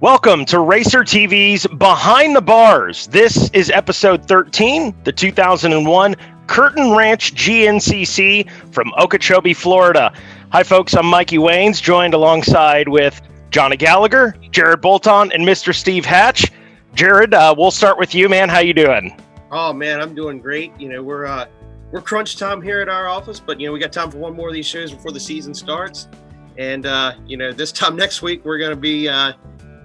Welcome to RacerTV's Behind the Bars. This is episode 13, the 2001 Kirton Ranch GNCC from Okeechobee, Florida. Hi, folks. I'm Mikey Waynes, joined alongside with Johnny Gallagher, Jared Bolton, and Mr. Steve Hatch. Jared, we'll start with you, man. How you doing? Oh, man, I'm doing great. You know, we're crunch time here at our office, but, we got time for one more of these shows before the season starts. And, this time next week, we're going to be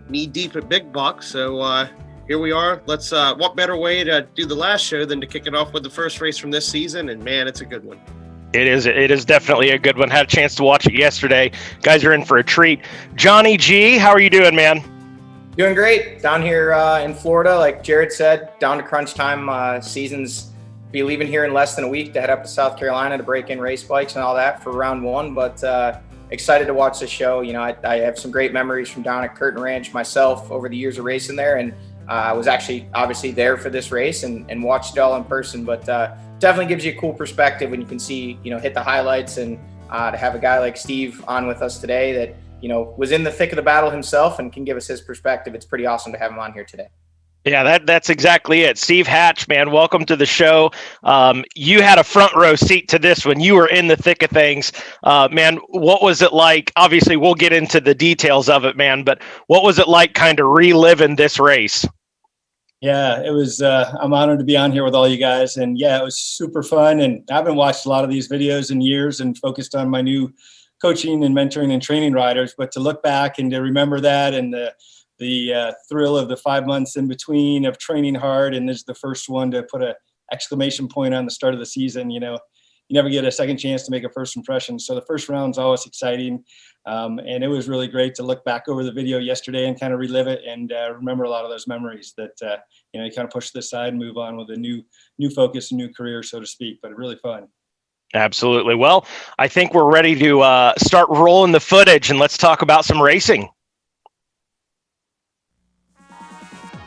knee deep at big bucks. So here we are. Let's what better way to do the last show than to kick it off with the first race from this season? And man, it's a good one. It is definitely a good one. Had a chance to watch it yesterday. Guys are in for a treat. Johnny G, how are you doing, man? Doing great down here in Florida. Like Jared said, down to crunch time. Season's be leaving here in less than a week to head up to South Carolina to break in race bikes and all that for round one. But excited to watch the show. I have some great memories from down at Kirton Ranch myself over the years of racing there, and I was actually obviously there for this race and watched it all in person. But definitely gives you a cool perspective when you can see, hit the highlights, and to have a guy like Steve on with us today that, was in the thick of the battle himself and can give us his perspective. It's pretty awesome to have him on here today. Yeah, that's exactly it. Steve Hatch, man, welcome to the show. You had a front row seat to this when you were in the thick of things. Man, what was it like? Obviously, we'll get into the details of it, man, but what was it like kind of reliving this race? Yeah, it was, I'm honored to be on here with all you guys. And yeah, it was super fun. And I haven't watched a lot of these videos in years and focused on my new coaching and mentoring and training riders. But to look back and to remember that and the thrill of the 5 months in between of training hard, and this is the first one to put an exclamation point on the start of the season. You never get a second chance to make a first impression. So the first round's always exciting. And it was really great to look back over the video yesterday and kind of relive it and remember a lot of those memories that, you kind of push this aside and move on with a new focus, a new career, so to speak, but really fun. Absolutely. Well, I think we're ready to start rolling the footage, and let's talk about some racing.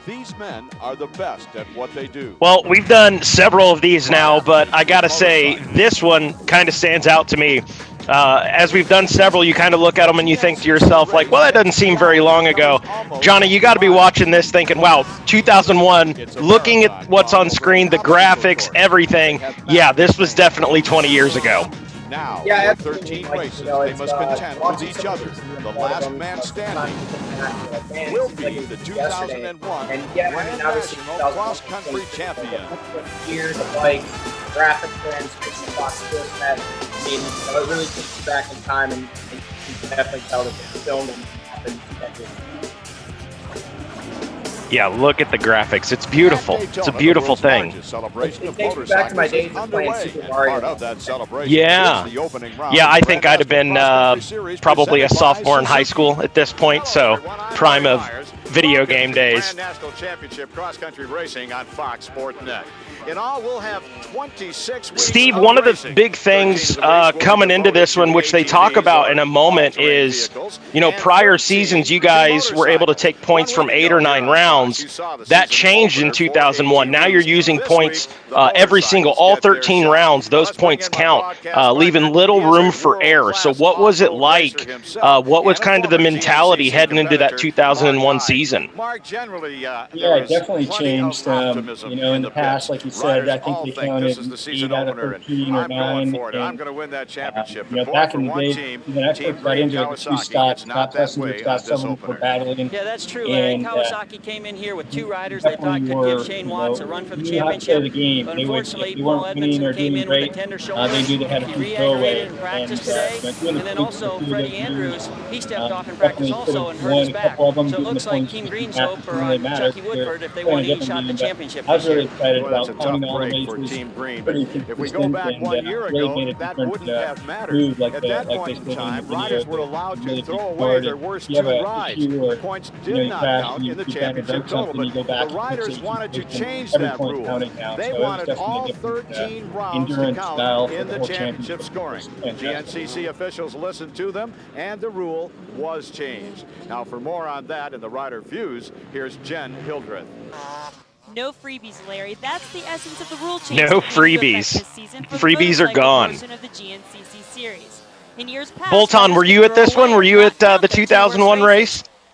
These men are the best at what they do. Well, we've done several of these now, but I got to say, this one kind of stands out to me. As we've done several, you kind of look at them and you think to yourself, like, well, that doesn't seem very long ago. Johnny, you got to be watching this thinking, wow, 2001, looking at what's on screen, the graphics, everything. Yeah, this was definitely 20 years ago. Now, yeah, 13 races, they must contend with each other. The last man standing will be the 2001 Grand National Cross Country Champion. Here, the bike, graphic transmission, it really takes you back in time, and you can definitely tell that the film happened. Yeah, look at the graphics. It's beautiful. It's a beautiful thing. It takes me back to my days of playing Super Mario. Yeah. Yeah, I think I'd have been probably a sophomore in high school at this point, so prime of video game days. National Championship Cross Country Racing on Fox Sports Net. In all, we'll have 26 weeks. Steve, one of the big things coming into this one, which they talk about in a moment, is, prior seasons, you guys were able to take points from 8 or 9 rounds. That changed in 2001. Now you're using points all 13 rounds. Those points count, leaving little room for error. So what was it like? What was kind of the mentality heading into that 2001 season? Yeah, it definitely changed. In the past, like you said, I think they counted 8 out of 13 or 9. I'm going to win that championship. Back in the day, when I first got into it, 2 Scots, Scott Plessy, Scott Sullivan were battling. Yeah, that's true. Larry Kawasaki came in here with 2 riders they thought could give Shane Watts a run for the championship. The game. Unfortunately, they Paul weren't winning or Edmondson came doing in great. with a tender shoulder. They knew they had a He few throwaway. re-aggravated in practice today. And then also Freddie Andrews, he stepped off in practice also and hurt his back. So it looks like Team Green's hope for Chucky Woodford if they want to shot the championship I was this year. really excited Well, about that's a counting tough all the break for races. Team Green. Pretty If we go back consistent 1 year and, really ago, made a that different, wouldn't have mattered. move like At the, that like point they in did time, the video. riders were allowed Really to throw keep away guarded. their worst You have 2 a rides. issue or, Points you did not crash count and in the you kind of championship break total, something, you go but back the riders and wanted to every change point that rule. counting now. They So it was wanted definitely all a different, 13 rounds to endurance count style for in the the whole championship championship. scoring. GNCC officials listened to them, and the rule was changed. Now, for more on that and the rider views, here's Jen Hildreth. No freebies, Larry. That's the essence of the rule change. No freebies. Freebies are gone. Of the GNCC series. In years past, Bolton, were you at this one? Were you at the 2001 race?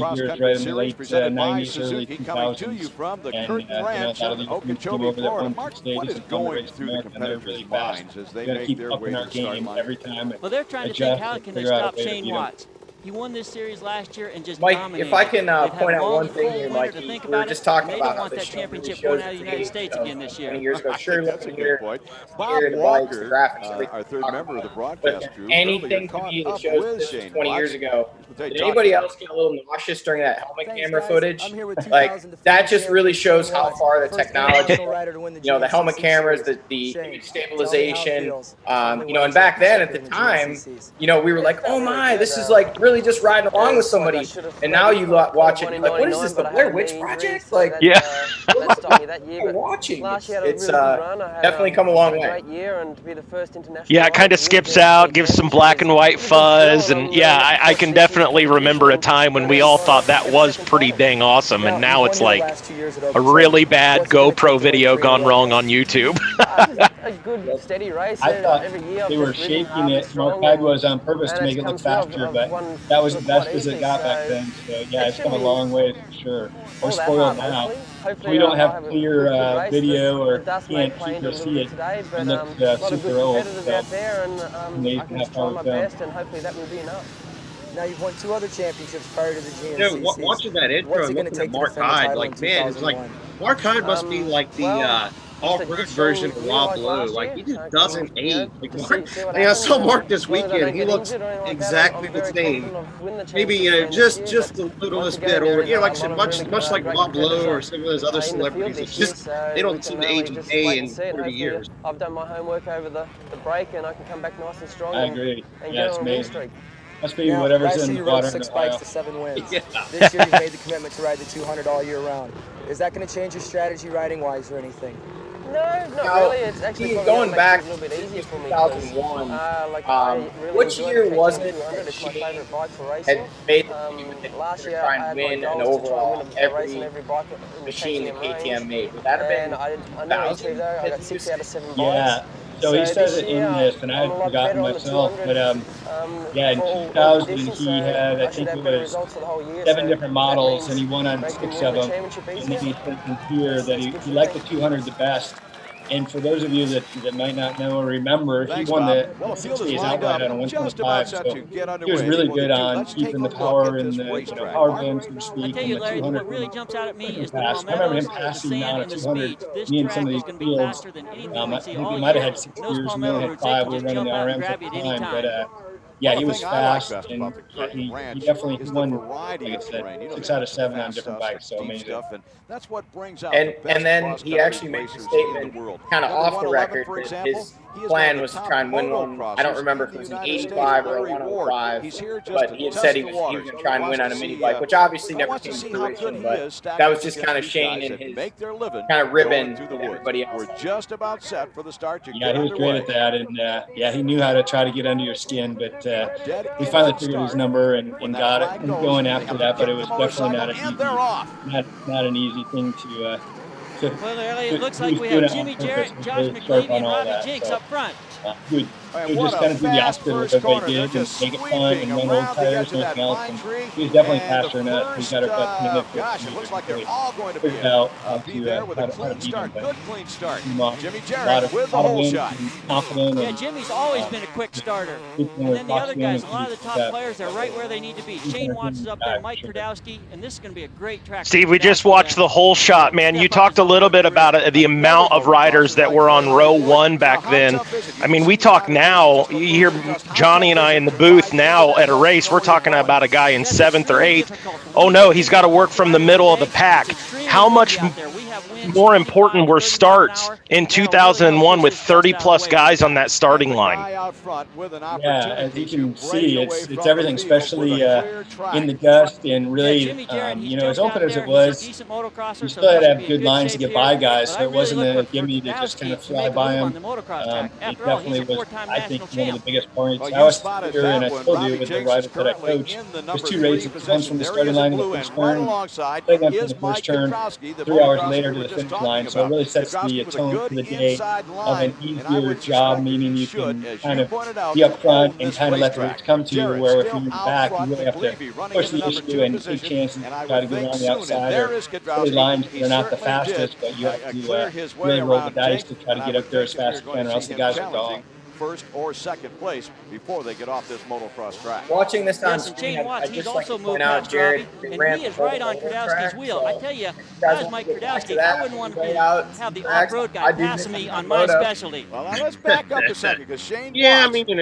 racing gears right in the late presented by 90s, early Suzuki, coming to you 2000s. from the And, Kirton Ranch a lot of in these teams came Okeechobee, over that Florida. won Mark, stages what is and won the going race through the America, and they're competitors' really fast. minds as they We got to make keep their upping way our to the start game line? every time. Well, they're trying to adjust think, how and can they figure out a stop way to Shane beat 'em. Watts? He won this series last year and just Mike, dominated. if I can They've had point a out long, one thing cold here, winter Mike, to think we were about just it, talking and they about don't how want this that show really championship shows going out of the the United age States of again this year. 20 years ago. I Sure, think that's a looking here, good point. here, Bob the bikes, the Walker, graphics, everything our third talk member of the about. broadcast But crew, anything earlier to caught me that up shows with this was Shane 20 years Watts. ago. They Did talked anybody about else get a little nauseous during that helmet Thanks, camera guys. footage? I'm here with Like, 2000 that just really champion shows Shane how Watts, far the first technology, international rider to win the the helmet GNCC cameras, series. the Shane, image tell me how it stabilization, feels. Finally and win back then at the championship in time, GNCCs. we were like, oh my, this is like really literally just riding along with somebody, and now you watch it. Like, what is this? The Blair Witch Project? Like, yeah. what am I watching? It's definitely come a long way. Yeah, it kind of skips out, gives some black and white fuzz, and yeah, I can definitely remember a time when we all thought that was pretty dang awesome, and now it's like a really bad GoPro video gone wrong on YouTube. A good steady race. I thought every year they were shaking it. Mark Hyde was on purpose to make it look faster, but that was the best as it got back then. So yeah, it's come a long way for sure. We're spoiled now. We don't have clear video or can't see it. It looks super old. So amazing how far we've come. And hopefully that will be enough. Now you've won 2 other championships prior to the GNCC. Watching that intro and looking at Mark Hyde, like, man, it's like Mark Hyde must be like the off-road version of Rob Lowe. Like, he just doesn't age. Like, I saw Mark this weekend. He looks exactly the same. Maybe just the littlest bit, or like I said, much like Rob Lowe or some of those other celebrities. It's just they don't seem to age a day in 30 years. I've done my homework over the break, and I can come back nice and strong. I agree. And yeah, go it's on a win amazing. streak. Must be whatever's in the water. 6 bikes to 7 wins. Yeah. This year you've made the commitment to ride the 200 all year round. Is that going to change your strategy riding-wise or anything? No, not really. It's actually going back a little bit easier for me. 2001. Really which year was it that that Shane had made last to year try and win an overall every machine that KTM made? Would that have been? I know actually though, I got 6 out of 7 bikes. Yeah. So he says it in this, and I had forgotten myself. But yeah, in 2000 he had, I think it was 7 different models, and he won on 6 of them. And then he says in here that he liked the 200 the best. And for those of you that might not know or remember, he won the 6 days outright on a 125. So he was really good on keeping the power in the power band, so to speak. I tell you, and the Larry, 200 what really jumps out at me is the I remember him momentum, the passing sand, down and a the 200. speed. This Me and track some of is these going to be fields. faster than anything I we see think all we might have year. had 6 Those years. We palmetto only had routes, 5. they We can were just running jump the out and RMs grab at you the at any time. time. But yeah, he was fast, and he definitely won, like I said, 6 out of 7 on different bikes. So amazing. That's what brings out And then he actually makes a statement kind of off the record that his plan was to try and win one. I don't remember if it was an 85 or a 105, but he had said he was going to try and win on a mini bike, which obviously never came to fruition, but that was just kind of Shane and his kind of ribbon to everybody else. We're just about set for the start. Yeah, he was great at that, and yeah, he knew how to try to get under your skin, but we finally figured his number and got it going after that, but it was definitely not an easy thing to well, Larry, it looks like we have Jimmy Jarrett, Josh McLeavy, and Robbie Jinks up front. He would just kind of do the opposite of what everybody did and make it fun and run old tires and everything else. And he was definitely faster than that. He's got a Gosh, it looks like they're all going to be there with a clean start. Good clean start. Jimmy Jarrett with the whole shot. Yeah, Jimmy's always been a quick starter. And then the other guys, a lot of the top players are right where they need to be. Shane Watts is up there, Mike Krudowski, and this is going to be a great track. Steve, we just watched the whole shot, man. You talked a little bit about it, the amount of riders that were on row 1 back then. I mean, we talk now, you hear Johnny and I in the booth now at a race, we're talking about a guy in 7th or 8th. Oh no, he's got to work from the middle of the pack. How much more important were starts in 2001 with 30-plus guys on that starting line? Yeah, as you can see, it's everything, especially in the dust, and really, as open as it was, you still had to have good lines to get by guys, so it wasn't a gimme to just kind of fly by them. It definitely was, I think, one of the biggest points. I was here, and I told you with the riders that I coach, there's 2 races, one's from the starting line in the first turn, second from the first turn, 3 hours later to the finish line, so it really sets the tone for the day of an easier job, meaning you can kind of be up front and kind of let the race come to you, where if you're in the back, you really have to push the issue and take chances and try to get around the outside, or really lines that are not the fastest, but you have to really roll the dice to try to get up there as fast as you can, or else the guys are gone. First or second place before they get off this motocross track. Watching this on Yes, and Shane Watts, he's also moved point out past Jared, Robbie, and he is right on Krudowski's wheel. I tell you, if I was Mike Krudowski, I wouldn't want to have the off-road guy passing me on my specialty. Well, now let's back up a second, because Shane Yeah, Watts, I mean,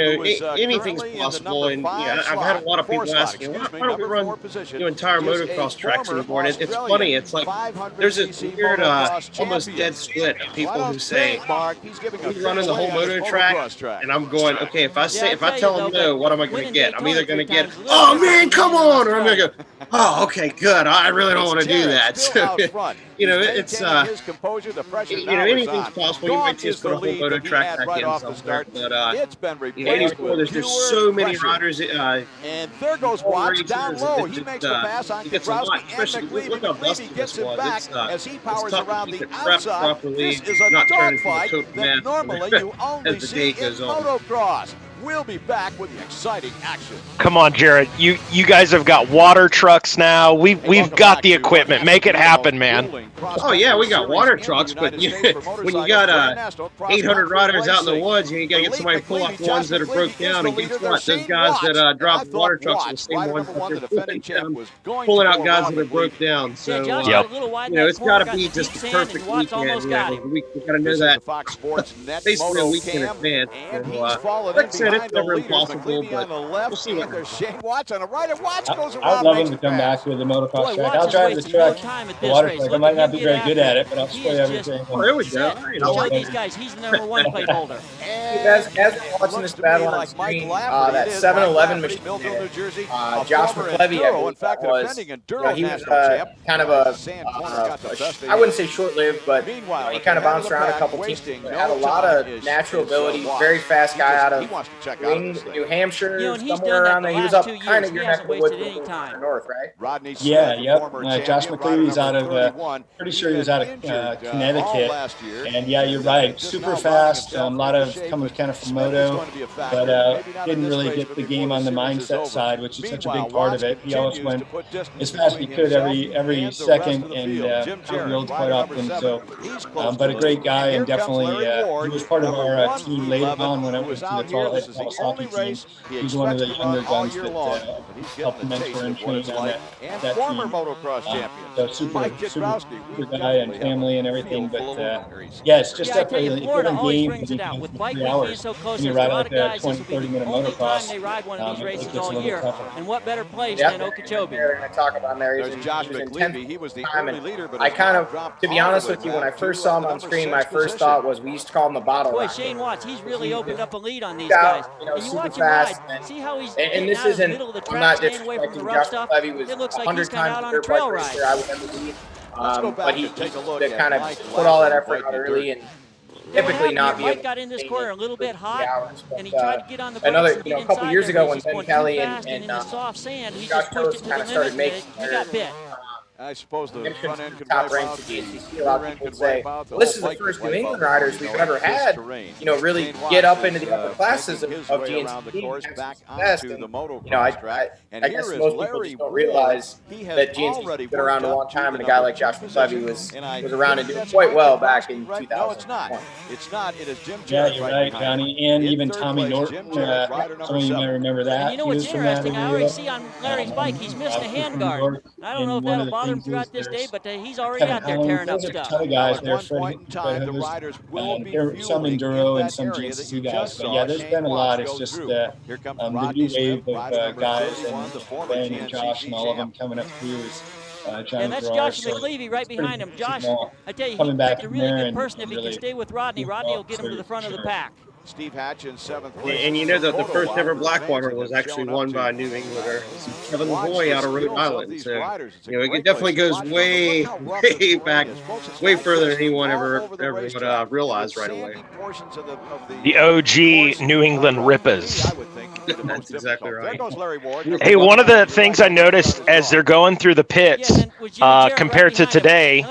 anything's possible, and I've had a lot of people ask me, why don't we run entire motocross tracks anymore? And it's funny, it's like there's a weird, almost dead split of people who say, we running the whole moto track, track. and I'm going, okay, if I tell them no, what am I going to get? I'm either going to get, oh man, come on, or I'm going to go, oh, okay, good. I really don't want to do that. So, it's anything's possible. You might just put a whole moto track back in somewhere, but there's so many riders. And there goes Watts down low. He makes the pass on Kowalski and McLeavy. McLeavy gets him back as he powers around the outside. This is a dogfight that normally you only see in motocross. We'll be back with the exciting action. Come on, Jared. You guys have got water trucks now. We've got the equipment. Make it happen, man. Oh yeah, we got water trucks, but when you got 800 riders out in the woods, you got to get somebody to pull up the ones that are broke down. And guess what? Those guys that drop water trucks are the same ones that they're pulling out guys that are broke down. So it's got to be just the perfect weekend. We got to know that basically a week in advance. Like I said, it's never impossible, but we'll see what happens. I'd love him to come back to the motocross track. I'll drive the truck, the water truck. I might not be very good at it, but I'll spray everything. Oh, there we go. Show these guys, he's the number 1 plate holder. As we're watching this battle on screen, that 7-Eleven machine, Josh McLeavy, I believe he was kind of I wouldn't say short-lived, but he kind of bounced around a couple teams. Had a lot of natural ability, very fast guy out of New Hampshire, somewhere around there. He was up kind of your neck of the woods north, right? Yeah, yep. Josh McLeavy's out of, pretty sure he was out of Connecticut. And yeah, you're right. Super fast. A lot of coming kind of from moto, but didn't really get the game on the mindset side, which is such a big part of it. He always went as fast as he could every second, and outwheeled quite often. So, but a great guy, and definitely he was part of our team later on when it was to the Kawasaki team. He's one of the younger guns that helped mentor and train on that team. So super guy and family and everything. But yeah, it's just definitely a different game. Brings it out. With bike 3 hours. being so close, You there's a ride lot of like a guys, 20, this will be 30 minute the only motocross. time they ride one of these races It gets a all little year. tougher. And what better place Yep. than Okeechobee? They're going to talk about there. There's Josh McLeavy. He was the early leader, but I kind of, to be honest with you, when I first saw him on screen, my first thought was we used to call him the bottle Boy, rocket. Shane Watts, he's really opened up a lead on these guys. And you watch him ride, see how he's and getting this out of the isn't, middle of the I'm track, not staying away from the disrespecting rough Josh stuff. McLeavy. Was It looks like 100 he's come out times on a better trail bike ride. racer I would ever be. But he take a look kind of Mike put all that Laffer effort right out to early dirt. and typically not be Mike able got to in this maintain corner a it little for bit 3 hot, hours. and he tried to get on the brakes another, and get a couple inside years there, ago but when he's Ben going Kelly too and fast, and in the soft sand, he Josh just pushed it Rose to the kind of started limit, making and he got bit. I suppose the front end could top wipe ranks out, of the DNCC. A lot rear of end people could say, wipe out, the well, this whole is the bike first could New wipe England out, riders we've ever this had, terrain. really Shane Watts get up into is, the upper classes making of his way around the GNCC. course back Best. onto the motocross You know, I track. And I here guess is most people Larry just don't Ward. realize He has that GNCC's already been around a worked long up time, to and a the guy number like Josh 2 McLeavy position. was around and doing That's quite Mike well back in Kowalski 2000. No, it's not. It's not. It is Jim Yeah, Jarrett you're right right, behind him. Johnny, and In even third Tommy place, Norton. Jim Jarrett, rider number Some of you 7. might remember that. And you know He what's was from that interesting? I area. already see on Larry's bike, he's missed the hand guard. I don't know if that'll bother him throughout this day, but he's already out there tearing up There's a stuff. ton of guys At there. one point in time, the riders will be There are some fueling enduro in and that some area that GNCC you guys, just but saw yeah, there's Shane been a lot. Watts It's go just through. Here comes the Rodney new Smith, wave rider of number guys 31, the former and Ben and Josh and all of them GNCC coming up through is Johnny And that's Garrar, Josh so McLeavy right it's pretty behind him. Josh, small. I tell you, Coming he back picked a from really there good and person. If he really can stay with Rodney, Rodney will get him to the front of the pack. Steve Hatch in 7th place. And you know that the first ever Blackwater was actually won by a New Englander, Kevin Boy out of Rhode Island. So, it definitely goes way back, way further than anyone ever would realize right away. The OG New England Rippers. That's exactly right. Hey, one of the things I noticed as they're going through the pits, compared to today,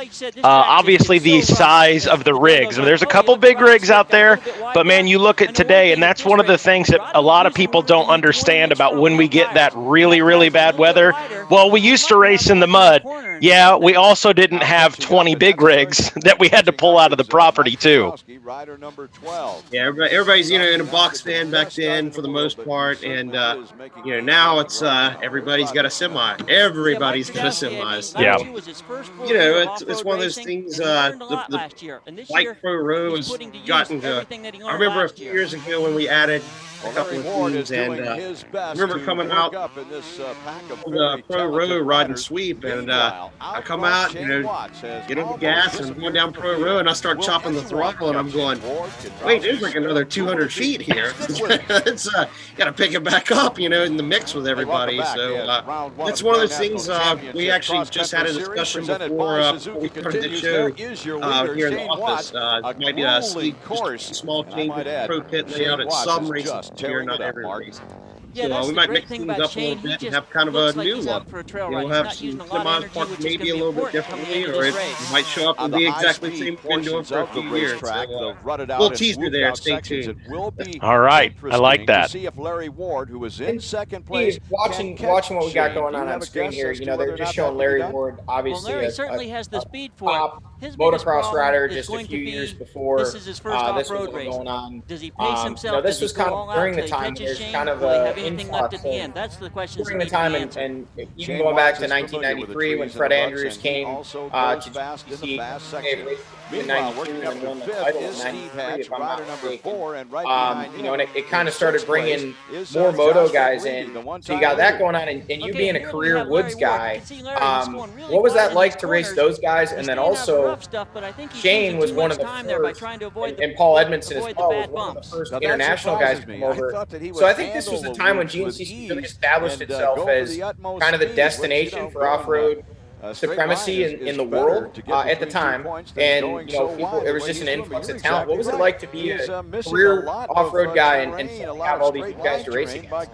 obviously the size of the rigs. I mean, there's a couple big rigs out there, but man, you look at today, and that's one of the things that a lot of people don't understand about when we get that really, really bad weather. Well, we used to race in the mud. Yeah, we also didn't have 20 big rigs that we had to pull out of the property too. Yeah, everybody's in a box fan back then for the most part, and now it's everybody's got a semi. Everybody's got a semi. So, yeah. It's one of those things. The Bike Pro Row has gotten to. I remember a few years ago when we added a couple of teams, and I remember coming out in this pack of the pro row riding sweep, and I come out, you know, get on the gas and going down pro row, and I start chopping the throttle, and I'm going, wait, there's like another 200 feet here. It's got to pick it back up, you know, in the mix with everybody. So it's one of those things. We actually just had a discussion before we started the show here in the office. Might see just a small change in pro kit layout at some races here, not every race. Yeah, So that's we the might great mix thing things about up a Shane. little He bit and just have kind of a looks like new he's look. out for a trail We'll ride. He's have not some using a lot of semis energy, parked which is maybe a gonna be little bit important coming differently, into or this it race. might show up and be exactly the same we've been doing for a few years. So little teaser there. Stay tuned. All right, I like that. See if Larry Ward, who was in second place, Steve, watching what we got going on screen here, you know, they're just showing Larry Ward, Well, obviously Larry a certainly has the speed for top it. His biggest motocross problem rider is just a going few to be years before this is his first this was off-road all race. going on. Does he pace You himself? know, this Does he was go kind all of during out the till he time catches there's Shane? kind of Will he a have anything left influx at the of end? That's the question during that the time, needs to be and answered. even going back to 1993 when Fred Andrews came to GC in 92 and won the title in 93, if I'm not mistaken. You know, and it kind of started bringing more moto guys in. So you got that going on, and you being a career Woods guy, what was that like to race those guys? And then also, Shane was one of the first, and Paul Edmondson as well was one of the first international guys to come over. So I think this was the time when GNCC really established itself as kind of the destination for off-road supremacy in the world at the time, and you know, people, it was just an influx of talent. What was it like to be a career off-road guy and have all these guys to race against?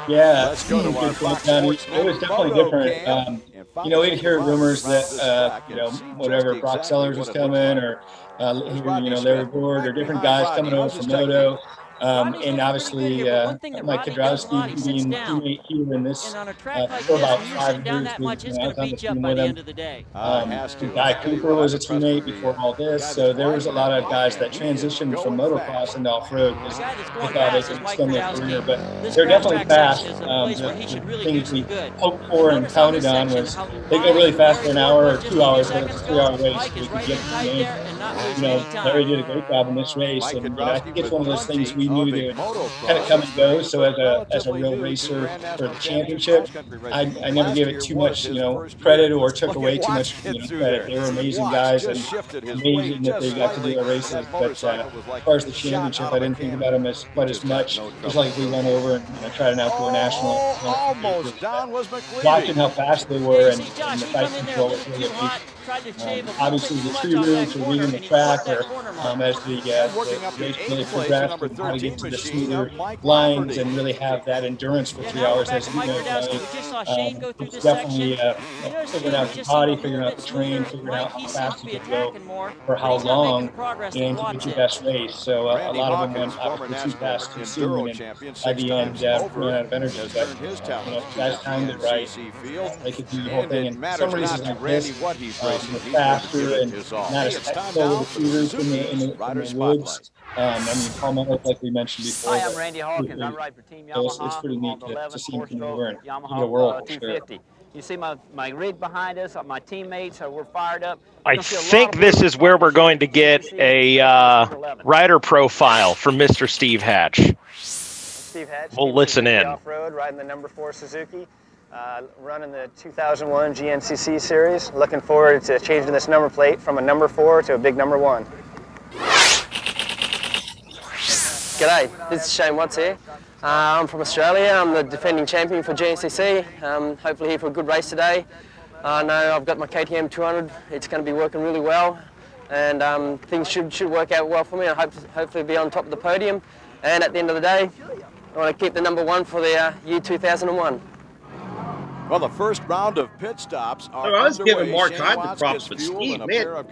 Yeah, good point, Johnny. It was definitely different. You know, we'd hear rumors that you know, whatever, Brock Sellers was coming, or you know, Larry Ward, or different guys coming over from Moto. And obviously, Mike Kudrowski being teammate here in this for about 5 years, I was on the team with him. Guy Cooper was a teammate before all this, so there was a lot of guys that transitioned from motocross into off-road because they thought they could extend their career, but they're definitely fast. The things we hoped for and counted on was they go really fast for an hour or 2 hours, but it's a 3-hour race, so we could get to the main. You know, Larry did a great job in this race, and I think it's one of those things we knew they would kind of come and go. So as a real racer for the championship, I never gave it too much, you know, credit or took away too much credit. They were amazing guys and amazing that they got to do their races. But as far as the championship, I didn't think about them quite as much. It was like we went over and tried an outdoor national. Watching how fast they were and the bike control was really amazing. Obviously, the tree routes or reading the track, or as the race really progressed, and how to get to the smoother lines and really have that endurance for 3 hours, as you know, it's definitely figuring out the body, figuring out the train, figuring out how fast you can go for how long, and to get your best race. So a lot of them went obviously too fast, consuming, and by the end ran out of energy. But you know, guys timed it right. They could do the whole thing. And some races like this, faster and not as technical with the shooters in the woods. I mean, Paul Mellett, like we mentioned before. Hi, I'm Randy Hawkins. I ride for Team Yamaha. It's pretty neat to see him come over and Yamaha, the world. 250. You see my rig behind us, my teammates, so we're fired up. I think this is where we're going to get a rider profile from Mr. Steve Hatch. Steve Hatch. We'll listen in. Off-road, riding the number 4 Suzuki. Running the 2001 GNCC series. Looking forward to changing this number plate from a number 4 to a big number 1. G'day, this is Shane Watts here. I'm from Australia. I'm the defending champion for GNCC. Hopefully here for a good race today. I know I've got my KTM 200. It's going to be working really well, and things should work out well for me. I hope hopefully be on top of the podium. And at the end of the day, I want to keep the number 1 for the year 2001. Well, the first round of pit stops are I was giving Mark Hyde the props, but Steve, man,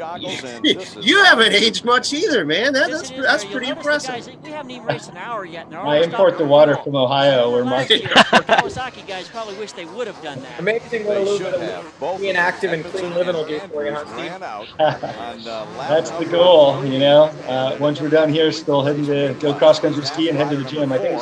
you haven't aged much either, man. That's pretty impressive. Guys, we haven't even raced an hour yet. And I import the water from Ohio, where Mark. Kawasaki guys probably wish they would have done that. Amazing what a little bit of being active and clean living will do for you, huh, Steve? That's the goal, you know. Once we're done here, still heading to go cross country ski and head to the gym. I think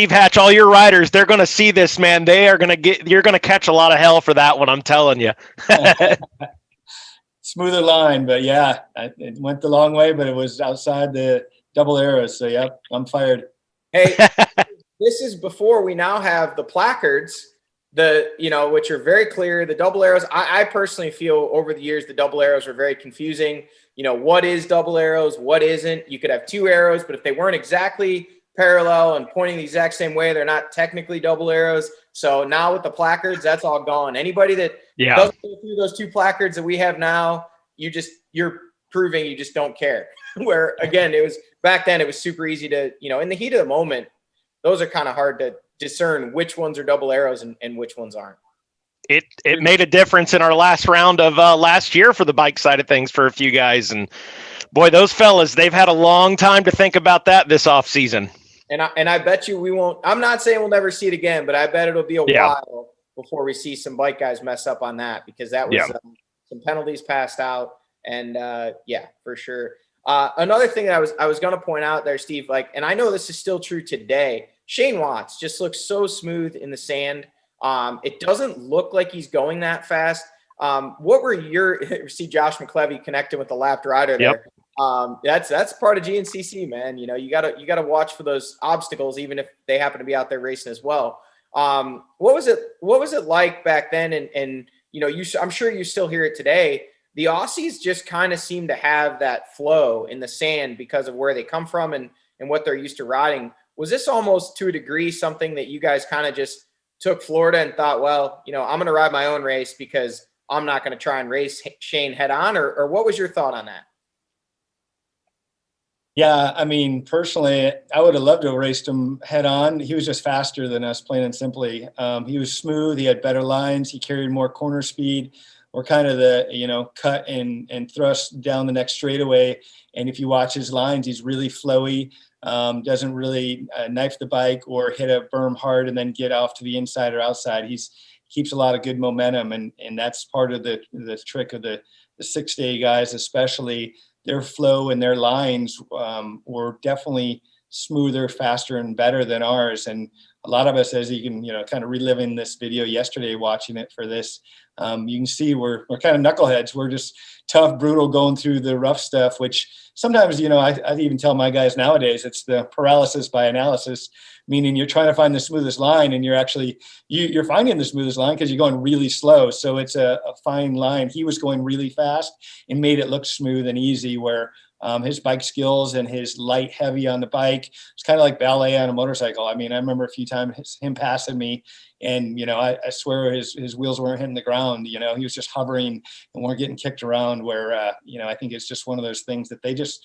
Steve Hatch, all your riders, they're going to see this, man. You're going to catch a lot of hell for that one. I'm telling you. Smoother line, but yeah, it went the long way, but it was outside the double arrows. So yep, I'm fired. Hey, this is before we now have the placards, which are very clear. The double arrows, I personally feel over the years, the double arrows are very confusing. What is double arrows? What isn't? You could have 2 arrows, but if they weren't exactly parallel and pointing the exact same way, they're not technically double arrows. So now with the placards, that's all gone. Anybody that doesn't go through those 2 placards that we have now, you're proving you just don't care. Where again, back then it was super easy to, in the heat of the moment, those are kind of hard to discern which ones are double arrows and which ones aren't. It made a difference in our last round of last year for the bike side of things for a few guys. And boy, those fellas, they've had a long time to think about that this off season. And I bet you we won't. I'm not saying we'll never see it again, but I bet it'll be a while before we see some bike guys mess up on that, because that was some penalties passed out, and for sure. Another thing that I was going to point out there, Steve, and I know this is still true today, Shane Watts just looks so smooth in the sand. It doesn't look like he's going that fast. What were your see Josh McClevey connecting with the lapped rider there? That's part of GNCC, man. You know, you gotta watch for those obstacles, even if they happen to be out there racing as well. What was it like back then? And you know, I'm sure you still hear it today. The Aussies just kind of seem to have that flow in the sand because of where they come from and what they're used to riding. Was this almost to a degree something that you guys kind of just took Florida and thought, well, you know, I'm going to ride my own race because I'm not going to try and race Shane head on, or what was your thought on that? Yeah, I mean, personally, I would have loved to have raced him head on. He was just faster than us, plain and simply. He was smooth. He had better lines. He carried more corner speed, or kind of the, you know, cut and thrust down the next straightaway. And if you watch his lines, he's really flowy. Doesn't really knife the bike or hit a berm hard and then get off to the inside or outside. He keeps a lot of good momentum, and that's part of the trick of the 6-day guys, especially. Their flow and their lines were definitely smoother, faster, and better than ours. And a lot of us, as you can, you know, kind of reliving this video yesterday, watching it for this, you can see we're kind of knuckleheads. We're just tough, brutal, going through the rough stuff, which sometimes, you know, I even tell my guys nowadays, it's the paralysis by analysis, meaning you're trying to find the smoothest line, and you're actually, you're finding the smoothest line because you're going really slow. So it's a fine line. He was going really fast and made it look smooth and easy, where his bike skills and his light heavy on the bike, it's kind of like ballet on a motorcycle. I mean, I remember a few times him passing me, and, you know, I swear his wheels weren't hitting the ground. You know, he was just hovering and weren't getting kicked around, where, you know, I think it's just one of those things that they just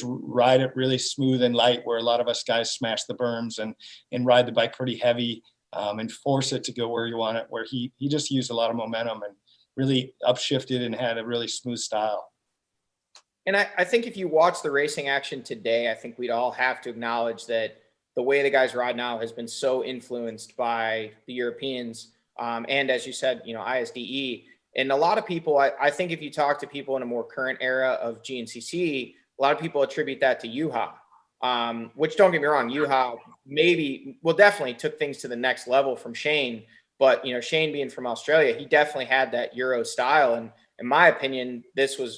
ride it really smooth and light, where a lot of us guys smash the berms and ride the bike pretty heavy and force it to go where you want it, where he just used a lot of momentum and really upshifted and had a really smooth style. And I think if you watch the racing action today, I think we'd all have to acknowledge that the way the guys ride now has been so influenced by the Europeans. And as you said, you know, ISDE. And a lot of people, I think if you talk to people in a more current era of GNCC, a lot of people attribute that to Juha, which, don't get me wrong, Juha definitely took things to the next level from Shane. But, you know, Shane being from Australia, he definitely had that Euro style. And in my opinion,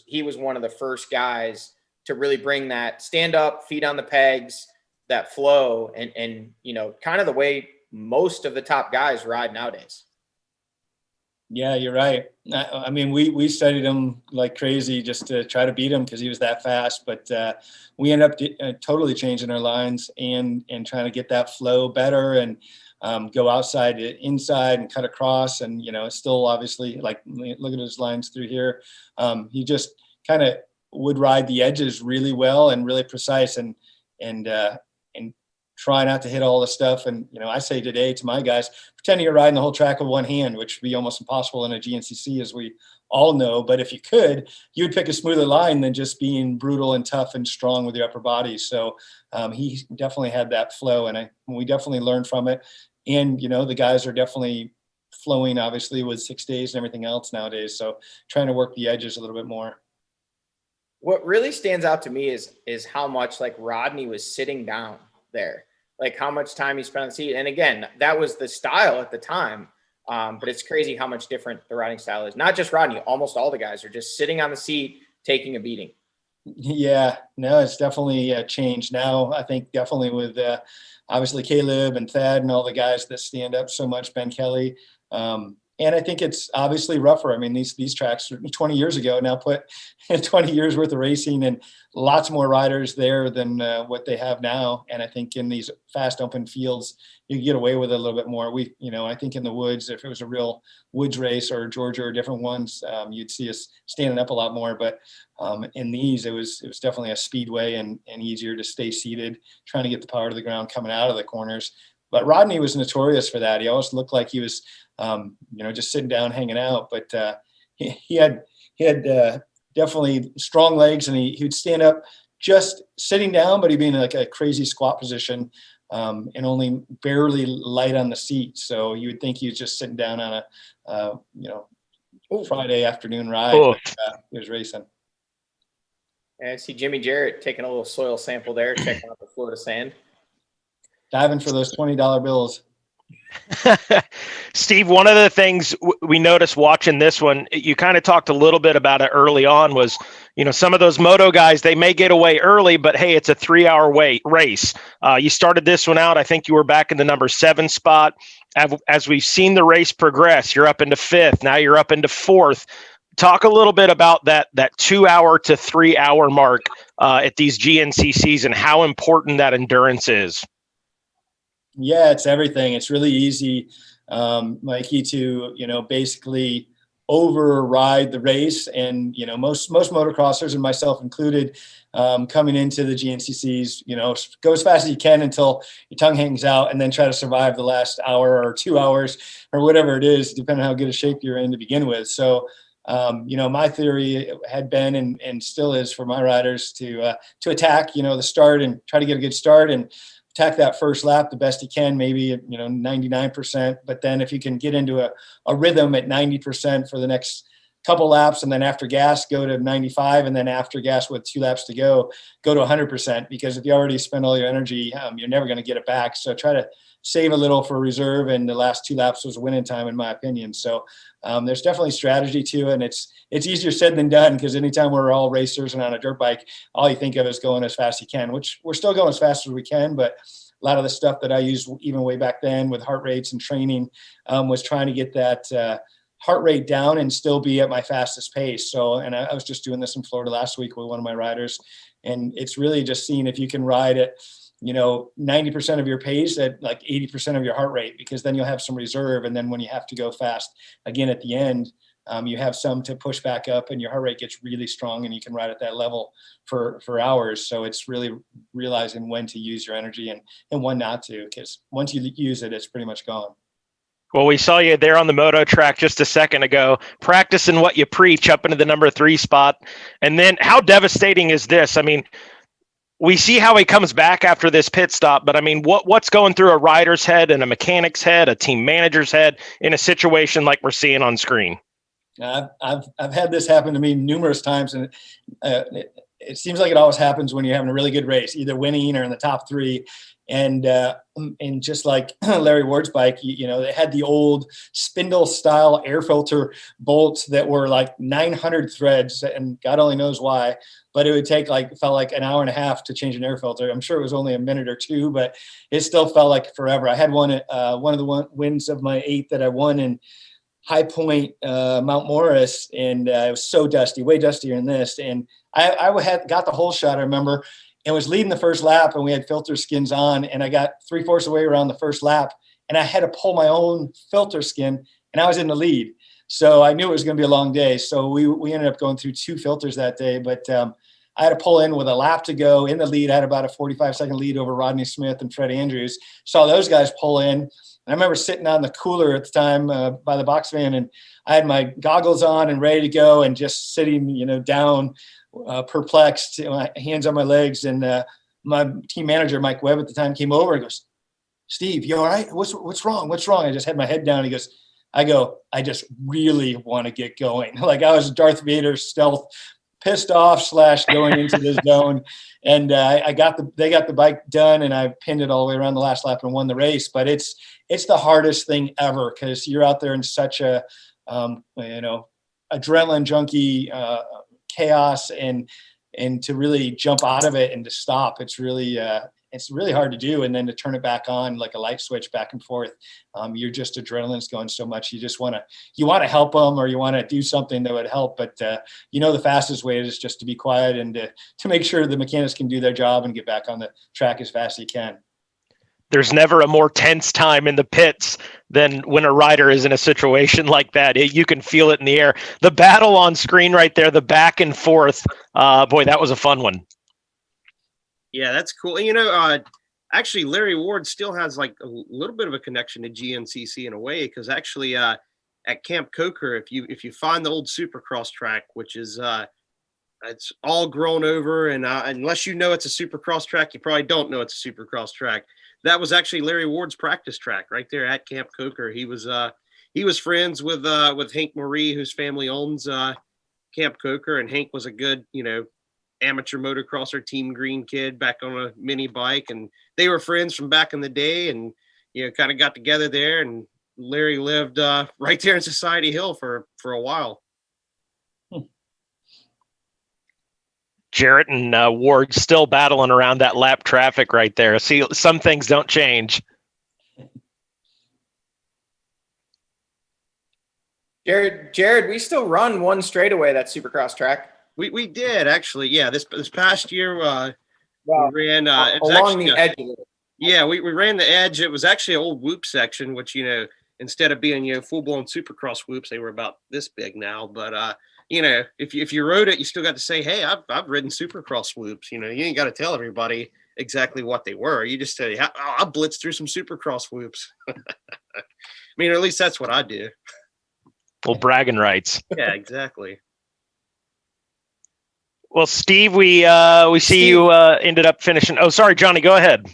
he was one of the first guys to really bring that stand up, feet on the pegs, that flow, and you know, kind of the way most of the top guys ride nowadays. Yeah, you're right. I mean, we studied him like crazy just to try to beat him because he was that fast. But we ended up totally changing our lines and trying to get that flow better and go outside to inside and cut across. And, you know, it's still obviously, like, look at his lines through here. He just kind of would ride the edges really well and really precise and try not to hit all the stuff. And, you know, I say today to my guys, pretending you're riding the whole track with one hand, which would be almost impossible in a GNCC, as we all know. But if you could, you would pick a smoother line than just being brutal and tough and strong with your upper body. So he definitely had that flow, and we definitely learned from it. And, you know, the guys are definitely flowing, obviously, with 6 days and everything else nowadays. So trying to work the edges a little bit more. What really stands out to me is how much, like, Rodney was sitting down there, like how much time he spent on the seat. And again, that was the style at the time. But it's crazy how much different the riding style is. Not just Rodney, almost all the guys are just sitting on the seat, taking a beating. Yeah, no, it's definitely changed now. I think definitely with obviously Caleb and Thad and all the guys that stand up so much, Ben Kelly. And I think it's obviously rougher. I mean, these tracks 20 years ago now put 20 years worth of racing and lots more riders there than what they have now. And I think in these fast open fields, you get away with it a little bit more. I think in the woods, if it was a real woods race or Georgia or different ones, you'd see us standing up a lot more. But in these, it was definitely a speedway and easier to stay seated, trying to get the power to the ground coming out of the corners. But Rodney was notorious for that. He always looked like he was, just sitting down, hanging out. But he had definitely strong legs, and he would stand up just sitting down, but he'd be in like a crazy squat position and only barely light on the seat. So you would think he was just sitting down on a Friday afternoon ride. Oh. But, he was racing. And I see Jimmy Jarrett taking a little soil sample there, checking out the Florida sand. diving for those $20 bills. Steve, one of the things we noticed watching this one, you kind of talked a little bit about it early on, was, some of those moto guys, they may get away early, but hey, it's a 3-hour race. You started this one out, I think you were back in the number 7 spot. As we've seen the race progress, you're up into 5th. Now you're up into 4th. Talk a little bit about that 2-hour to 3-hour mark at these GNCCs and how important that endurance is. Yeah, it's everything. It's really easy, Mikey, to, basically override the race. And, most motocrossers, and myself included, coming into the GNCCs, go as fast as you can until your tongue hangs out, and then try to survive the last hour or 2 hours or whatever it is, depending on how good a shape you're in to begin with. So, my theory had been and still is for my riders to attack, the start and try to get a good start and attack that first lap the best you can, maybe 99%. But then if you can get into a rhythm at 90% for the next couple laps, and then after gas go to 95, and then after gas with 2 laps to go to 100%, because if you already spend all your energy, you're never going to get it back. So try to save a little for reserve, and the last 2 laps was winning time, in my opinion. So there's definitely strategy to it, and it's easier said than done, because anytime we're all racers and on a dirt bike, all you think of is going as fast as you can, which we're still going as fast as we can. But a lot of the stuff that I used even way back then with heart rates and training was trying to get that heart rate down and still be at my fastest pace. So, and I was just doing this in Florida last week with one of my riders, and it's really just seeing if you can ride at 90% of your pace at like 80% of your heart rate, because then you'll have some reserve. And then when you have to go fast again at the end, you have some to push back up, and your heart rate gets really strong, and you can ride at that level for hours. So it's really realizing when to use your energy and when not to, because once you use it, it's pretty much gone. Well, we saw you there on the moto track just a second ago, practicing what you preach up into the number 3 spot. And then how devastating is this? I mean, we see how he comes back after this pit stop, but I mean, what's going through a rider's head and a mechanic's head, a team manager's head in a situation like we're seeing on screen? I've had this happen to me numerous times, and it seems like it always happens when you're having a really good race, either winning or in the top 3. And just like Larry Ward's bike, they had the old spindle style air filter bolts that were like 900 threads, and God only knows why, but it would take felt like an hour and a half to change an air filter. I'm sure it was only a minute or 2, but it still felt like forever. I had one at one of the wins of my 8 that I won in High Point, Mount Morris, and it was so dusty, way dustier than this. And I got the whole shot, I remember, and was leading the first lap, and we had filter skins on, and I got 3/4 away around the first lap, and I had to pull my own filter skin, and I was in the lead. So I knew it was going to be a long day. So we ended up going through 2 filters that day, but I had to pull in with a lap to go in the lead. I had about a 45-second lead over Rodney Smith and Fred Andrews. Saw those guys pull in. And I remember sitting on the cooler at the time by the box van, and I had my goggles on and ready to go, and just sitting, down, perplexed, my hands on my legs. And my team manager, Mike Webb, at the time came over and goes, "Steve, you all right? What's wrong? What's wrong?" I just had my head down. He goes, I just really want to get going. Like I was Darth Vader stealth, pissed off / going into this zone. And they got the bike done, and I pinned it all the way around the last lap and won the race. But it's the hardest thing ever, because you're out there in such a adrenaline junkie chaos, and to really jump out of it and to stop, it's really hard to do. And then to turn it back on like a light switch back and forth, you're just adrenaline's going so much. You just want to help them, or you want to do something that would help. But the fastest way is just to be quiet and to make sure the mechanics can do their job and get back on the track as fast as you can. There's never a more tense time in the pits than when a rider is in a situation like that. You can feel it in the air. The battle on screen right there, the back and forth. Boy, that was a fun one. Yeah, that's cool. Actually, Larry Ward still has like a little bit of a connection to GNCC in a way, because actually at Camp Coker, if you find the old Supercross track, which is it's all grown over, and unless you know it's a Supercross track, you probably don't know it's a Supercross track. That was actually Larry Ward's practice track right there at Camp Coker. He was friends with Hank Marie, whose family owns Camp Coker, and Hank was a good amateur motocrosser, Team Green kid, back on a mini bike, and they were friends from back in the day, and kind of got together there. And Larry lived right there in Society Hill for a while. Jarrett and Ward still battling around that lap traffic right there. See, some things don't change. Jared, we still run one straightaway, that Supercross track. We did actually, yeah. This past year, we ran along the edge of it. Yeah, we ran the edge. It was actually an old whoop section, which instead of being full blown Supercross whoops, they were about this big now. But if you rode it, you still got to say, hey, I've ridden Supercross whoops. You ain't got to tell everybody exactly what they were. You just say, I blitzed through some Supercross whoops. I mean, or at least that's what I do. Well, bragging rights. Yeah, exactly. Well, Steve, we see you ended up finishing. Oh, sorry, Johnny, go ahead.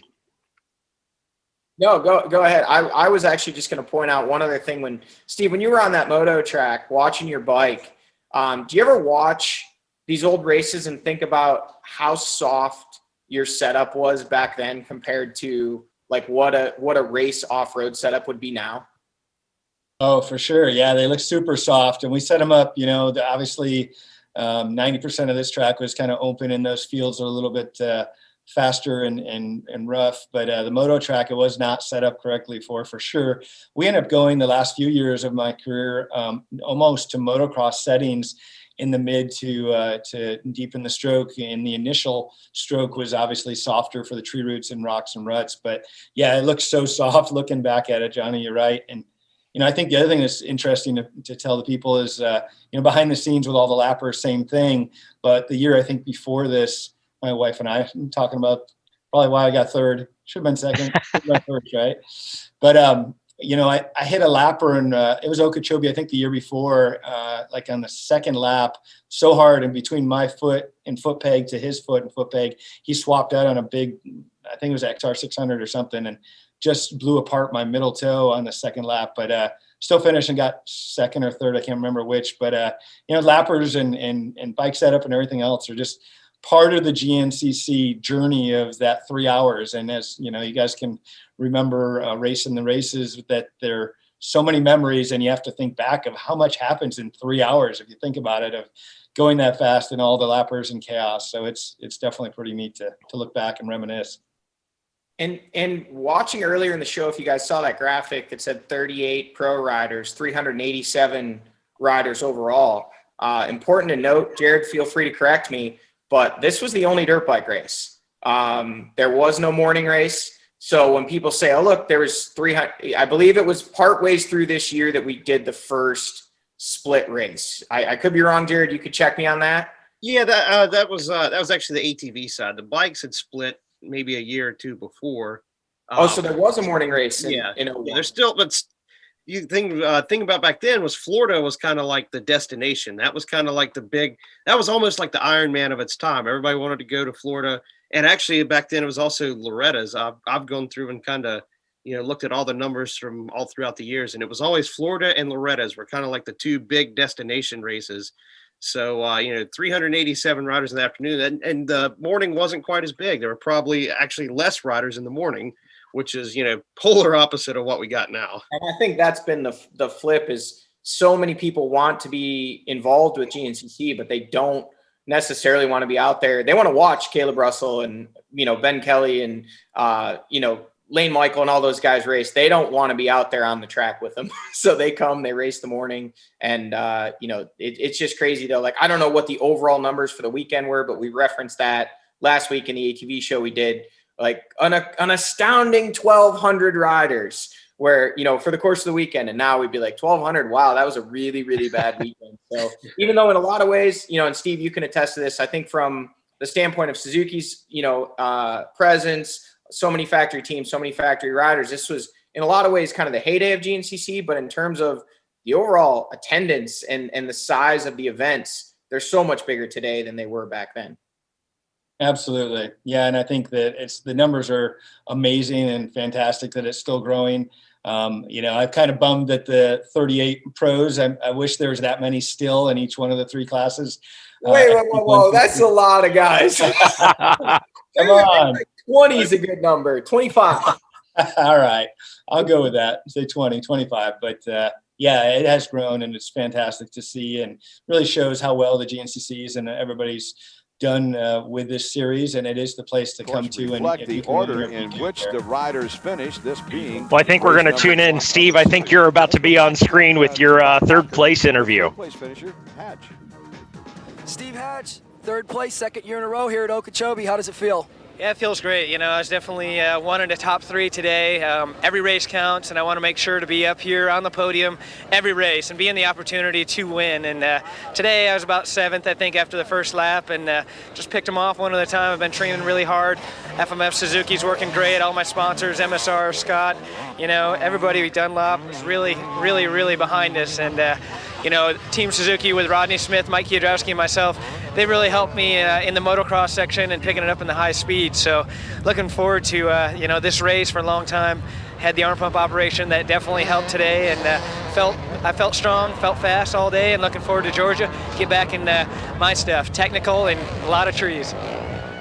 No, go ahead. I was actually just going to point out one other thing. When you were on that moto track watching your bike, do you ever watch these old races and think about how soft your setup was back then compared to like what a race off-road setup would be now? Oh, for sure. Yeah, they look super soft, and we set them up. Obviously, 90% of this track was kind of open, and those fields are a little bit faster and rough. But the moto track, it was not set up correctly for sure. We ended up going the last few years of my career almost to motocross settings in the mid to deepen the stroke. And the initial stroke was obviously softer for the tree roots and rocks and ruts. But yeah, it looks so soft looking back at it, Johnny. You're right. And I think the other thing that's interesting to tell the people is, behind the scenes with all the lappers, same thing. But the year, I think before this, my wife and I talking about probably why I got third. Should have been second. First, right? But, I hit a lapper, and it was Okeechobee, I think the year before, like on the second lap, so hard in between my foot and foot peg to his foot and foot peg. He swapped out on a big, I think it was XR 600 or something, and just blew apart my middle toe on the second lap, but still finished and got second or third. I can't remember which, but lappers and bike setup and everything else are just part of the GNCC journey of that 3 hours. And as you guys can remember racing the races, that there are so many memories, and you have to think back of how much happens in 3 hours if you think about it, of going that fast and all the lappers and chaos. So it's definitely pretty neat to look back and reminisce. And watching earlier in the show, if you guys saw that graphic that said 38 pro riders, 387 riders overall. Important to note, Jared, feel free to correct me, but this was the only dirt bike race. There was no morning race. So when people say, oh, look, there was 300, I believe it was part ways through this year that we did the first split race. I could be wrong, Jared. You could check me on that. Yeah, that was actually the ATV side. The bikes had split maybe a year or two before. So there was a morning race. There's still, but you think about back then was Florida was kind of like the destination. That was kind of like that was almost like the Ironman of its time. Everybody wanted to go to Florida. And actually back then it was also Loretta's. I've gone through and kind of, looked at all the numbers from all throughout the years, and it was always Florida and Loretta's were kind of like the two big destination races. So, 387 riders in the afternoon, and the morning wasn't quite as big. There were probably actually less riders in the morning, which is, polar opposite of what we got now. And I think that's been the flip, is so many people want to be involved with GNCC, but they don't necessarily want to be out there. They want to watch Caleb Russell and, Ben Kelly and, Lane Michael and all those guys race. They don't want to be out there on the track with them. So they come, they race the morning. And, it's just crazy though. Like, I don't know what the overall numbers for the weekend were, but we referenced that last week in the ATV show we did, like an astounding 1,200 riders where, for the course of the weekend. And now we'd be like 1,200. Wow, that was a really, really bad weekend. So even though in a lot of ways, and Steve, you can attest to this, I think from the standpoint of Suzuki's, presence, so many factory teams, so many factory riders, this was in a lot of ways kind of the heyday of GNCC, but in terms of the overall attendance and the size of the events, they're so much bigger today than they were back then. Absolutely. Yeah. And I think that the numbers are amazing and fantastic that it's still growing. I'm kind of bummed that the 38 pros, I wish there was that many still in each one of the 3 classes. Whoa. That's a lot of guys. Come on. 20 is a good number. 25. All right. I'll go with that. Say 20, 25. But yeah, it has grown and it's fantastic to see and really shows how well the GNCCs and everybody's done with this series, and it is the place to come to. And reflect the order in which the riders finish, this being. Well, I think we're going to tune in. Steve, I think you're about to be on screen with your third place interview. Place finisher, Hatch. Steve Hatch, 3rd place, 2nd year in a row here at Okeechobee. How does it feel? Yeah, it feels great. I was definitely one in the top 3 today. Every race counts, and I want to make sure to be up here on the podium every race and be in the opportunity to win. And today I was about 7th, I think, after the first lap, and just picked them off one at a time. I've been training really hard. FMF Suzuki's working great. All my sponsors, MSR, Scott, everybody, Dunlop is really, really, really behind us. And Team Suzuki with Rodney Smith, Mike Kiedrowski, and myself, they really helped me in the motocross section and picking it up in the high speed. So looking forward to this race for a long time. Had the arm pump operation that definitely helped today, and I felt strong, felt fast all day, and looking forward to Georgia, get back in my stuff, technical and a lot of trees.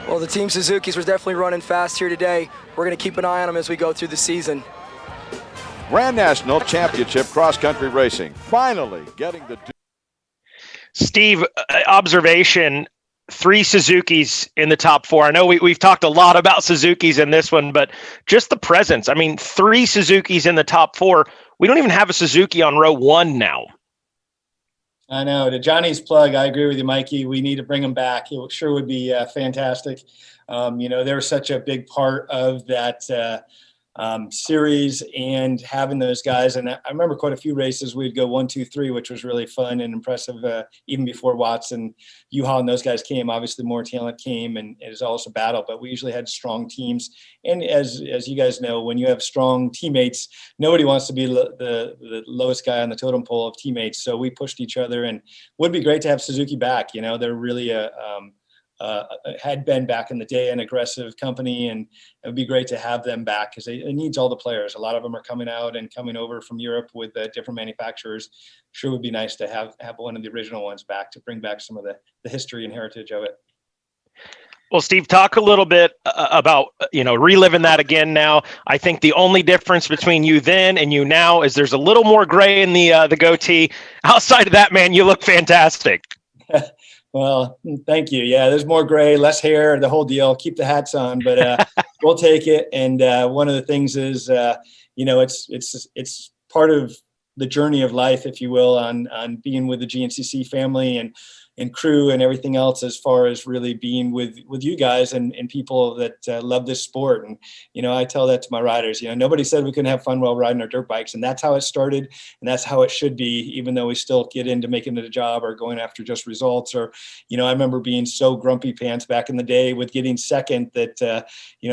Well, the Team Suzuki's was definitely running fast here today. We're going to keep an eye on them as we go through the season. Grand National Championship cross-country racing, finally getting the. Steve, observation, 3 Suzukis in the top 4. I know we've talked a lot about Suzukis in this one, but just the presence. I mean, 3 Suzukis in the top 4. We don't even have a Suzuki on row 1 now. I know. To Johnny's plug, I agree with you, Mikey. We need to bring him back. It sure would be fantastic. They were such a big part of that series and having those guys. And I remember quite a few races we'd go 1, 2, 3, which was really fun and impressive. Even before Watts and U-Haul and those guys came, obviously more talent came, and it was always a battle. But we usually had strong teams. And as you guys know, when you have strong teammates, nobody wants to be the lowest guy on the totem pole of teammates. So we pushed each other, and would be great to have Suzuki back. They're really had been back in the day an aggressive company, and it would be great to have them back because it needs all the players. A lot of them are coming out and coming over from Europe with different manufacturers. Sure would be nice to have one of the original ones back to bring back some of the history and heritage of it. Well, Steve, talk a little bit about, reliving that again now. I think the only difference between you then and you now is there's a little more gray in the goatee. Outside of that, man, you look fantastic. Well, thank you. Yeah, there's more gray, less hair, the whole deal. Keep the hats on, but we'll take it. And one of the things is, it's part of the journey of life, if you will, on being with the GNCC family and crew and everything else, as far as really being with you guys and people that love this sport. And, I tell that to my riders, nobody said we couldn't have fun while riding our dirt bikes. And that's how it started. And that's how it should be, even though we still get into making it a job or going after just results. Or, I remember being so grumpy pants back in the day with getting second that,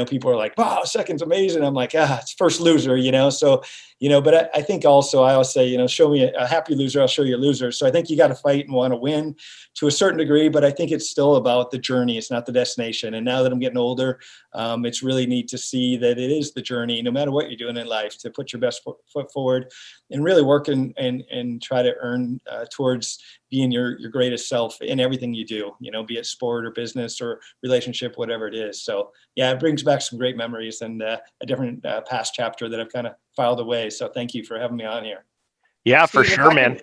people are like, wow, second's amazing. I'm like, it's first loser, So, but I think also I always say, show me a happy loser, I'll show you a loser. So I think you got to fight and want to win to a certain degree, but I think it's still about the journey. It's not the destination. And now that I'm getting older, it's really neat to see that it is the journey, no matter what you're doing in life, to put your best foot forward and really work and try to earn towards being your greatest self in everything you do, be it sport or business or relationship, whatever it is. So yeah, it brings back some great memories and a different past chapter that I've kind of filed away. So thank you for having me on here. Yeah, for sure, man.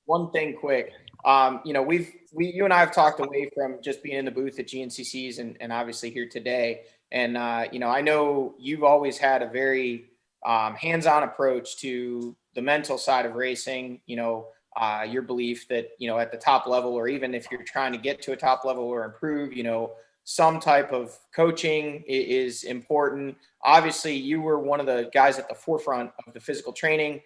One thing quick. You and I have talked away from just being in the booth at GNCCs and obviously here today. And, I know you've always had a very hands-on approach to the mental side of racing, your belief that, at the top level, or even if you're trying to get to a top level or improve, some type of coaching is important. Obviously, you were one of the guys at the forefront of the physical training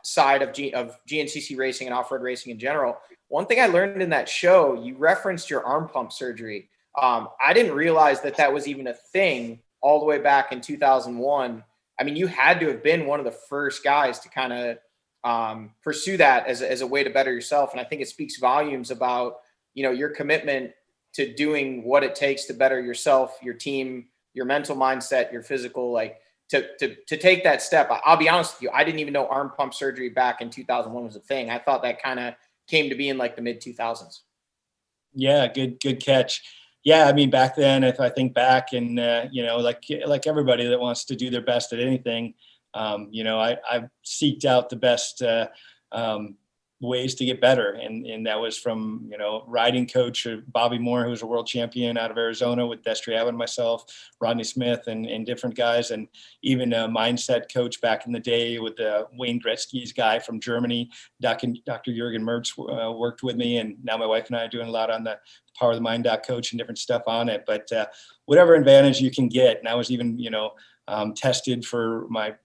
side of GNCC racing and off-road racing in general. One thing I learned in that show, you referenced your arm pump surgery. I didn't realize that was even a thing all the way back in 2001. I mean, you had to have been one of the first guys to kind of pursue that as a way to better yourself. And I think it speaks volumes about, your commitment to doing what it takes to better yourself, your team, your mental mindset, your physical. Like, to take that step. I'll be honest with you, I didn't even know arm pump surgery back in 2001 was a thing. I thought that kind of came to be in like the mid 2000s. Yeah, good catch. Yeah, I mean, back then, if I think back, and like everybody that wants to do their best at anything, I seeked out the best ways to get better, and that was from riding coach Bobby Moore, who was a world champion out of Arizona, with Destry Abbott and myself, Rodney Smith, and different guys, and even a mindset coach back in the day with Wayne Gretzky's guy from Germany, Dr. Jürgen Mertz worked with me, and now my wife and I are doing a lot on the Power of the Mind coach and different stuff on it. But whatever advantage you can get, and I was even tested for my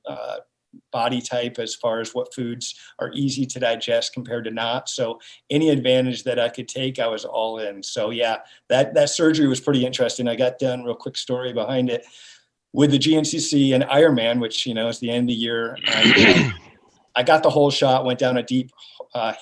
body type as far as what foods are easy to digest compared to not. So any advantage that I could take, I was all in. So yeah, that surgery was pretty interesting. I got done, real quick story behind it, with the GNCC and Ironman, which is the end of the year. I got the whole shot, went down a deep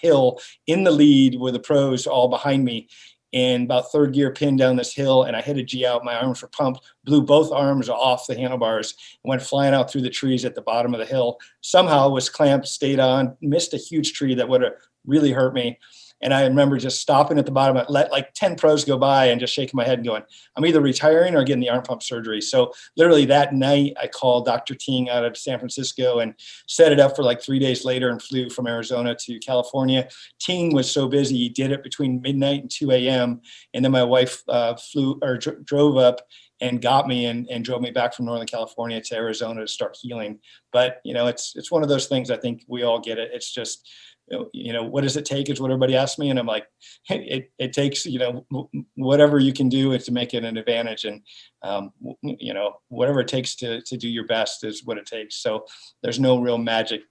hill in the lead with the pros all behind me. And about third gear, pinned down this hill, and I hit a G out. My arms were pumped, blew both arms off the handlebars, went flying out through the trees at the bottom of the hill. Somehow was clamped, stayed on, missed a huge tree that would have really hurt me. And I remember just stopping at the bottom, let like 10 pros go by and just shaking my head and going, I'm either retiring or getting the arm pump surgery. So literally that night, I called Dr. Ting out of San Francisco and set it up for like 3 days later, and flew from Arizona to California. Ting was so busy, he did it between midnight and 2 a.m. And then my wife drove up and got me and drove me back from Northern California to Arizona to start healing. But, it's one of those things. I think we all get it. It's just, what does it take is what everybody asks me. And I'm like, it takes, whatever you can do to make it an advantage. And, whatever it takes to do your best is what it takes. So there's no real magic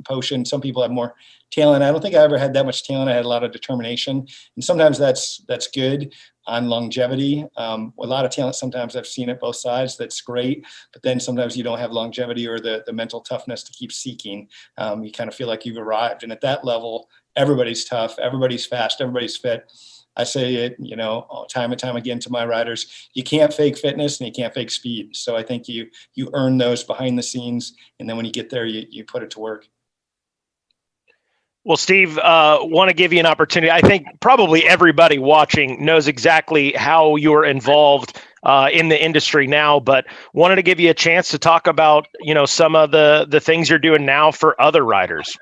potion. Some people have more talent. I don't think I ever had that much talent. I had a lot of determination, and sometimes that's good on longevity. A lot of talent, sometimes I've seen it both sides. That's great. But then sometimes you don't have longevity or the mental toughness to keep seeking. You kind of feel like you've arrived. And at that level, everybody's tough, everybody's fast, everybody's fit. I say it, time and time again to my riders, you can't fake fitness and you can't fake speed. So I think you earn those behind the scenes. And then when you get there, you put it to work. Well, Steve, want to give you an opportunity. I think probably everybody watching knows exactly how you're involved in the industry now, but wanted to give you a chance to talk about, some of the things you're doing now for other riders.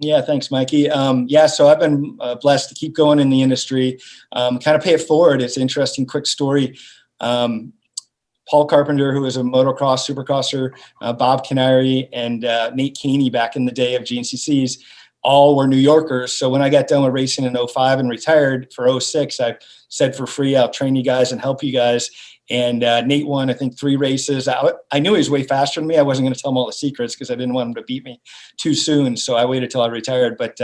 Yeah, thanks, Mikey. So I've been blessed to keep going in the industry, kind of pay it forward. It's an interesting, quick story. Paul Carpenter, who was a motocross supercrosser, Bob Canary, and Nate Caney back in the day of GNCCs, all were New Yorkers. So when I got done with racing in 05 and retired for 06, I said, for free, I'll train you guys and help you guys. And Nate won, I think, 3 races. I knew he was way faster than me. I wasn't going to tell him all the secrets because I didn't want him to beat me too soon. So I waited till I retired, but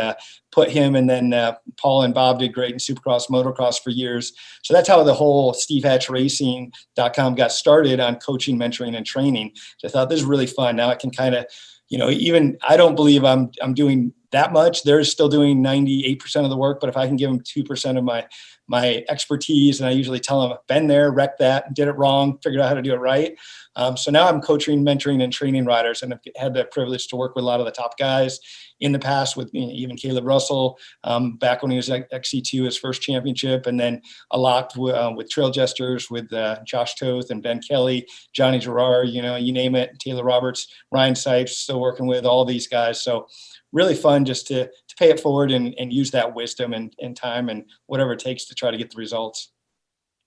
put him, and then Paul and Bob did great in Supercross, motocross for years. So that's how the whole SteveHatchRacing.com got started on coaching, mentoring, and training. So I thought this is really fun. Now I can kind of, even I don't believe I'm doing that much. They're still doing 98% of the work, but if I can give them 2% of my expertise, and I usually tell them, I've been there, wrecked that, did it wrong, figured out how to do it right. So now I'm coaching, mentoring, and training riders, and I've had the privilege to work with a lot of the top guys in the past, with even Caleb Russell, back when he was at XC2, his first championship, and then a lot with Trail Jesters, with Josh Toth and Ben Kelly, Johnny Gerard, you name it, Taylor Roberts, Ryan Sipes, still working with all these guys. So really fun just to pay it forward and use that wisdom and time and whatever it takes to try to get the results.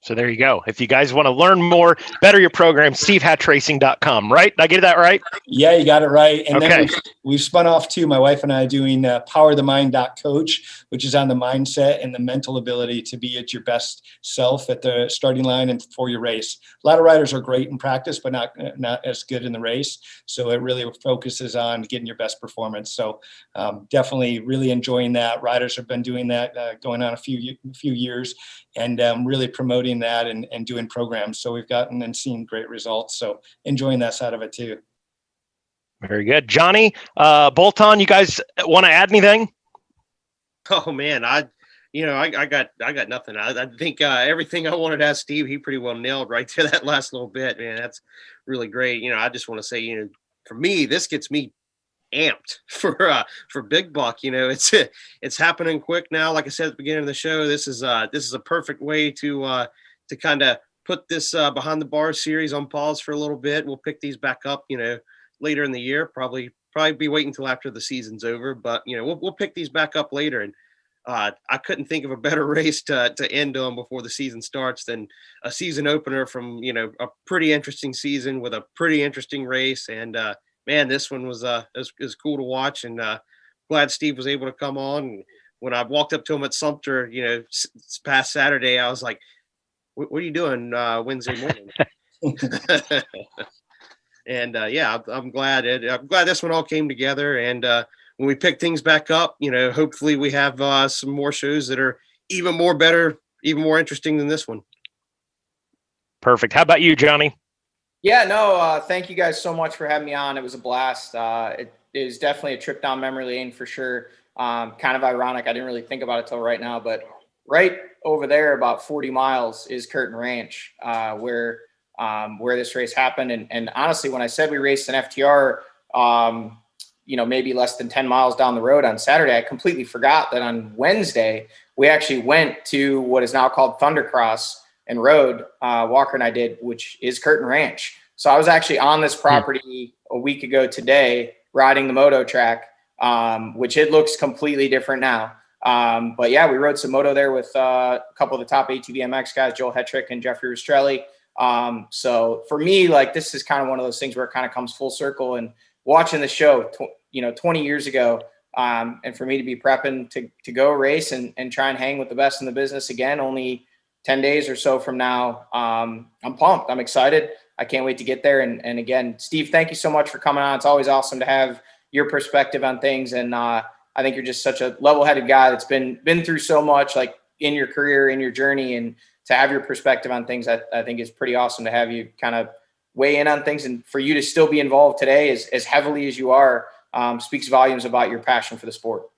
So there you go. If you guys want to learn more, better your program, SteveHatchRacing.com, right? Did I get that right? Yeah, you got it right. And okay. Then we've spun off too, my wife and I, doing Power of the Mind coach, which is on the mindset and the mental ability to be at your best self at the starting line and for your race. A lot of riders are great in practice, but not as good in the race. So it really focuses on getting your best performance. So definitely really enjoying that. Riders have been doing that going on a few years, and really promoting that and doing programs. So we've gotten and seen great results. So enjoying that side of it too. Very good. Johnny, Bolton, you guys want to add anything? Oh man, I got nothing. I think everything I wanted to ask Steve, he pretty well nailed right to that last little bit, man. That's really great. I just want to say, for me, this gets me amped for Big Buck. It's happening quick now. Like I said at the beginning of the show, this is a perfect way to kind of put this behind the bar series on pause for a little bit. We'll pick these back up, later in the year. Probably be waiting until after the season's over, but we'll pick these back up later. And I couldn't think of a better race to end on before the season starts than a season opener from a pretty interesting season with a pretty interesting race. And man, this one was cool to watch, and glad Steve was able to come on. And when I walked up to him at Sumter, past Saturday, I was like, "What are you doing Wednesday morning?" And yeah, I'm glad this one all came together. And when we pick things back up, hopefully we have some more shows that are even more better, even more interesting than this one. Perfect. How about you, Johnny? Yeah, no, thank you guys so much for having me on. It was a blast. It is definitely a trip down memory lane for sure. Kind of ironic. I didn't really think about it till right now, but right over there, about 40 miles is Kirton Ranch, where this race happened. And honestly, when I said we raced an FTR, maybe less than 10 miles down the road on Saturday, I completely forgot that on Wednesday, we actually went to what is now called Thundercross and rode, Walker and I did, which is Kirton Ranch. So I was actually on this property a week ago today, riding the moto track, which it looks completely different now. But yeah, we rode some moto there with a couple of the top ATV-MX guys, Joel Hetrick and Jeffrey Rastrelli. So for me, this is kind of one of those things where it kind of comes full circle. And watching the show, 20 years ago, and for me to be prepping to go race and try and hang with the best in the business again, only 10 days or so from now, I'm pumped. I'm excited. I can't wait to get there. And again, Steve, thank you so much for coming on. It's always awesome to have your perspective on things. And I think you're just such a level-headed guy that's been through so much, in your career, in your journey, and to have your perspective on things, I think is pretty awesome to have you kind of weigh in on things. And for you to still be involved today as heavily as you are, speaks volumes about your passion for the sport.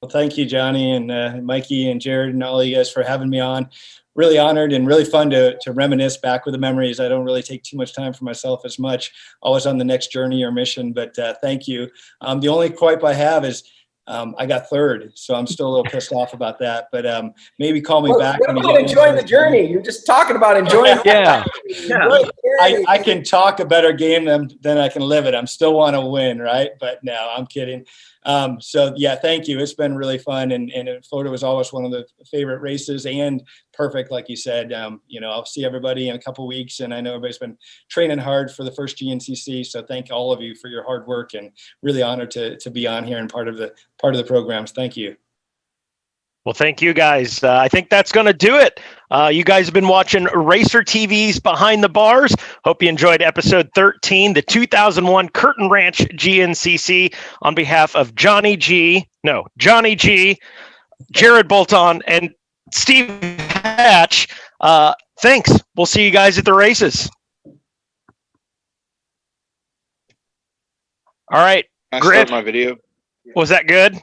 Well, thank you, Johnny and Mikey and Jared and all of you guys for having me on. Really honored and really fun to reminisce back with the memories. I don't really take too much time for myself as much, always on the next journey or mission, but thank you. The only gripe I have is I got third, so I'm still a little pissed off about that, but maybe call me back. What about enjoying the journey? You're just talking about enjoying yeah. I can talk a better game than I can live it. I still want to win, right? But no, I'm kidding. So yeah, thank you. It's been really fun, and Florida was always one of the favorite races, and perfect, like you said. I'll see everybody in a couple weeks, and I know everybody's been training hard for the first GNCC. So thank all of you for your hard work, and really honored to be on here and part of the programs. Thank you. Well, thank you guys. I think that's going to do it. You guys have been watching Racer TV's Behind the Bars. Hope you enjoyed episode 13, the 2001 Kirton Ranch GNCC. On behalf of Johnny G, Jared Bolton, and Steve Hatch, thanks. We'll see you guys at the races. All right. Can I start my video? Was that good?